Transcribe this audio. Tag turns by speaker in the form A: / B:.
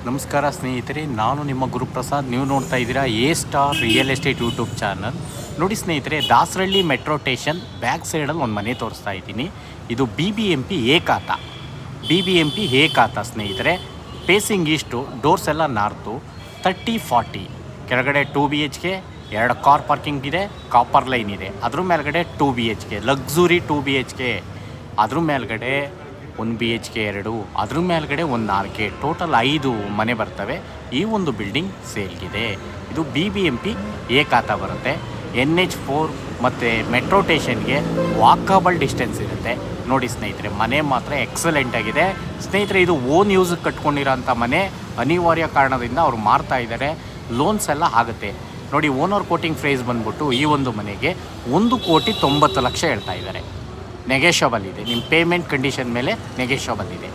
A: ನಮಸ್ಕಾರ ಸ್ನೇಹಿತರೆ, ನಾನು ನಿಮ್ಮ ಗುರುಪ್ರಸಾದ್. ನೀವು ನೋಡ್ತಾ ಇದ್ದೀರಾ A star real estate YouTube channel. ನೋಡಿ ಸ್ನೇಹಿತರೆ, ದಾಸರಳ್ಳಿ ಮೆಟ್ರೋ ಸ್ಟೇಷನ್ ಬ್ಯಾಕ್ ಸೈಡಲ್ಲಿ ಒಂದು ಮನೆ ತೋರಿಸ್ತಾ ಇದ್ದೀನಿ. ಇದು BBMP ಎ ಖಾತಾ. BBMP ಎ ಖಾತಾ ಸ್ನೇಹಿತರೆ. ಫೇಸಿಂಗ್ ಈಸ್ಟು, ಡೋರ್ಸ್ ಎಲ್ಲ ನಾರ್ತು. 30-40 ಕೆಳಗಡೆ 2 BHK, 2 ಕಾರ್ ಪಾರ್ಕಿಂಗ್ ಇದೆ, ಕಾಪರ್ ಲೈನ್ ಇದೆ. ಅದ್ರ ಮೇಲ್ಗಡೆ 2 BHK ಲಕ್ಸುರಿ 2 BHK. ಅದ್ರ ಮೇಲ್ಗಡೆ 1 BHK 2, ಅದ್ರ ಮೇಲ್ಗಡೆ 1 4K, ಟೋಟಲ್ 5 ಮನೆ ಬರ್ತವೆ. ಈ ಒಂದು ಬಿಲ್ಡಿಂಗ್ ಸೇಲ್ಗಿದೆ. ಇದು BBMP ಎ ಖಾತಾ ಬರುತ್ತೆ. NH4 ಮತ್ತು ಮೆಟ್ರೋ ಸ್ಟೇಷನ್ಗೆ ವಾಕಬಲ್ ಡಿಸ್ಟೆನ್ಸ್ ಇರುತ್ತೆ. ನೋಡಿ ಸ್ನೇಹಿತರೆ, ಮನೆ ಮಾತ್ರ ಎಕ್ಸಲೆಂಟ್ ಆಗಿದೆ ಸ್ನೇಹಿತರೆ. ಇದು ಓನ್ ಯೂಸ್ಗೆ ಕಟ್ಕೊಂಡಿರೋಂಥ ಮನೆ. ಅನಿವಾರ್ಯ ಕಾರಣದಿಂದ ಅವ್ರು ಮಾರ್ತಾ ಇದ್ದಾರೆ. ಲೋನ್ಸ್ ಎಲ್ಲ ಆಗುತ್ತೆ. ನೋಡಿ, ಓನರ್ ಕೋಟಿಂಗ್ ಪ್ರೈಸ್ ಬಂದ್ಬಿಟ್ಟು ಈ ಒಂದು ಮನೆಗೆ 1,90,00,000 ಹೇಳ್ತಾ ಇದ್ದಾರೆ. ನೆಗೆಷಬಲ್ ಇದೆ. ನಿಮ್ಮ ಪೇಮೆಂಟ್ ಕಂಡೀಷನ್ ಮೇಲೆ ನೆಗೆಷಬಲ್ ಇದೆ.